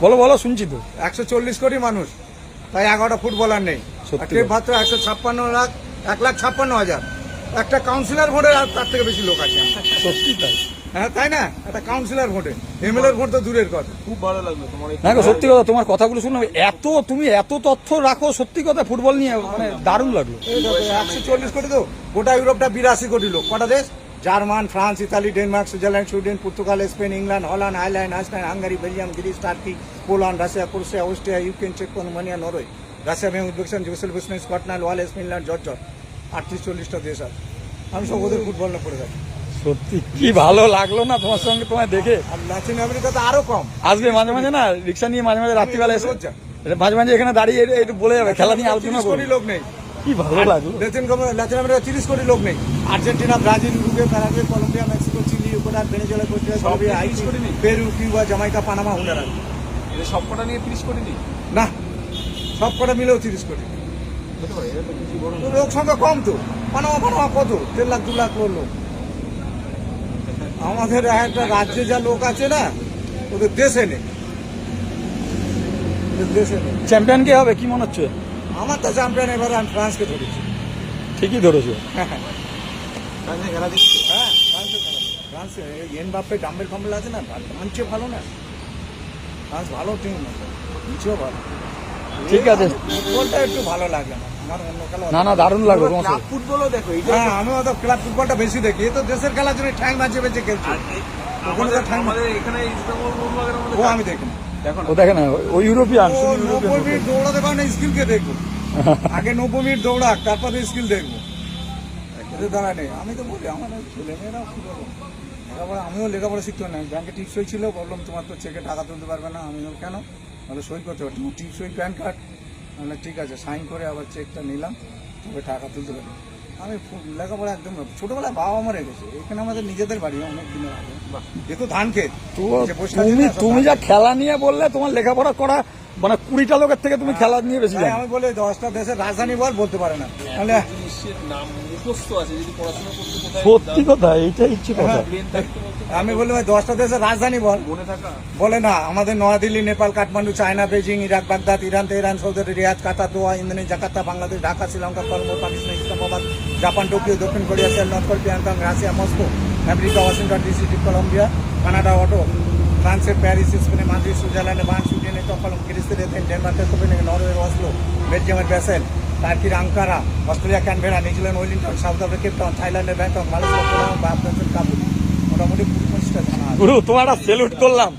বলো বলো, শুনছি তো। 140 কোটি মানুষ, তাই 11টা ফুটবলার নেই। সত্যি মাত্র 156,00,000 একটা কাউন্সিলর ভোটে আর তার থেকে বেশি লোক আছে। সত্যি তাই? হ্যাঁ, তাই না? একটা কাউন্সিলর ভোটে, এমএলএ ভোট তো দূরের কথা। খুব ভালো লাগলো তোমার এই না গো, সত্যি কথা, তোমার কথাগুলো শুনলাম, তুমি এত তথ্য রাখো, সত্যি কথা, ফুটবল নিয়ে মানে দারুণ লাগলো। এই দেখো, 140 কোটি তো, গোটা ইউরোপটা 82 কোটি লোক। কটা দেশ? German, France, Italy, Denmark, Switzerland, Sweden, Portugal, Spain, England, Holland, Ireland, Iceland, Hungary, Belgium, Greece, Turkey, Poland, Russia, Croatia, Austria, Ukraine, চেক, Romania, Norway, Russia, Uzbekistan, Yugoslavia, Scotland, Wales, Finland, জর্জর। 38-40টা দেশ আছে। আমি সব ওদের ফুটবল না পড়ে থাকি। সত্যি কি ভালো লাগলো না তোমার সঙ্গে, তোমায় দেখে। আর ল্যাটিন আমেরিকা তো আরো কম। আসবে মাঝে মাঝে না, রিক্সা নিয়ে মাঝে মাঝে রাত্রিবেলা এসে রোজ যাই। মাঝে মাঝে এখানে দাঁড়িয়ে একটু বলে যাবে, খেলা নিয়ে আলোচনা 30 করবে। কোটি লোক নেই। কি ভালো লাগলো। ল্যাটিন আমেরিকা 30 কোটি লোক নেই। Argentina, Brazil, Uruguay, Paraguay, Colombia, Mexico, Chile, Ecuador, Venezuela, Costa Rica, Serbia, Haiti, Peru, Cuba, Jamaica, Panama, Honduras. এটা সবকটা নিয়ে 30 কোটি নেই। না, সব কটা মিলেও 30 কোটি। তো লোক সংখ্যা কম তো। পানামা কত? 1.5 লাখ 2 লাখ লোক। আমাদের একটা রাজ্যে যা লোক আছে না, ওদের দেশে নেই। ওদের দেশে নেই। চ্যাম্পিয়ন কে হবে কি মনে হচ্ছে? আমার তো চ্যাম্পিয়ন এবার আমি ফ্রান্সকে ধরেছি। ঠিকই ধরেছো। ফ্রান্সে খেলা দেখছো? হ্যাঁ, ফ্রান্সে এমবাপ্পে ডাম্বেল ফাম্বেল আছে না, মঞ্চে ভালো না। ফ্রান্স ভালো টিম না, নিচেও ভালো। ঠিক আছে। ফুটবলটা একটু ভালো লাগে না আমার, অন্য খেলা। না না, দারুণ লাগলো তোমার ক্লাব সঙ্গে। ফুটবলও দেখো এইটা। হ্যাঁ, আমিও তো ক্লাব ফুটবলটা বেশি দেখি। এ তো দেশের খেলার জন্য ঠ্যাং বাঁচিয়ে বেঁচে খেলছে। আমাদের এখানে ইস্তাম্বুল মোহনবাগানের মধ্যে ও আমি দেখি না। দেখো না। ও দেখে না, ওই ইউরোপিয়ান, ও শুধু 90 ইউরোপিয়ান। মিনিট দৌড়াতে পারে না, স্কিলকে দেখবো। আগে 90 মিনিট দৌড়াক, তারপরে স্কিল দেখবো। এদের দ্বারা নেই। আমি তো বলি আমার ছেলেমেয়েরাও কি বলবো, লেখাপড়া, আমিও লেখাপড়া শিখতে না। ব্যাংকে টিপসই ছিল, বললাম তোমার তো চেকে টাকা তুলতে পারবে না। আমিও কেন, তাহলে সই করতে পারছি টিপসই প্যান কার্ড। মানে ঠিক আছে, সাইন করে আবার চেকটা নিলাম, তবে টাকা তুলতে পারি। আমি লেখাপড়া একদম ছোটবেলায় বাবা মরে গেছে, এখানে আমাদের নিজেদের বাড়ি অনেক দিনের আগে। যেহেতু ধান ক্ষেত, যে বসে আছে না, সব তুমি ধান যা খেলা নিয়ে বললে, তোমার লেখাপড়া করা মানে 20টা লোকের থেকে তুমি খেলা নিয়ে বেশি তাই জানো। আমি বলি 10টা দেশের রাজধানী বলতে পারে না। তাহলে জিনিসের নাম মুখস্থ আছে, যদি পড়াশোনা করতে কোথায় সত্যি কথা, এইটাই ইচ্ছে কথা। ব্রেন থাকতে বলতে আমি বলি ভাই 10টা দেশের রাজধানী বল, মনে থাকা। বলে না। আমাদের Naya Dilli, Nepal, Kathmandu, China, Beijing, Iraq, Baghdad, Iran, Tehran, Saudi Arabia, Riyadh, Qatar, Doha, Indonesia, Jakarta, Bangladesh, Dhaka, Sri Lanka, Colombo, Pakistan, Islamabad, Japan, Tokyo, দক্ষিণ Korea, Seoul, North Korea, Pyongyang, Russia, Moscow, America, Washington DC, Colombia, Canada, Ottawa, ফ্রান্সের প্যারিস, স্পেনে মাদ্রিদ, সুইজারল্যান্ডে বার্ন, সুইডেনে Stockholm, গ্রিসের Athens, ডেনমার্কের Copenhagen, নরওয়ের Oslo, বেলজিয়ামের Basel, টার্কির Ankara, Australia Canberra, New Zealand Wellington, South Africa Cape Town, থাইল্যান্ডের ব্যাংকক, মালয়েশিয়া কোলাম, বা আফগানিস্তান কাবুল। মোটামুটি 25টা জানা আছে। গুরু, তোমার একটা সেলুট করলাম।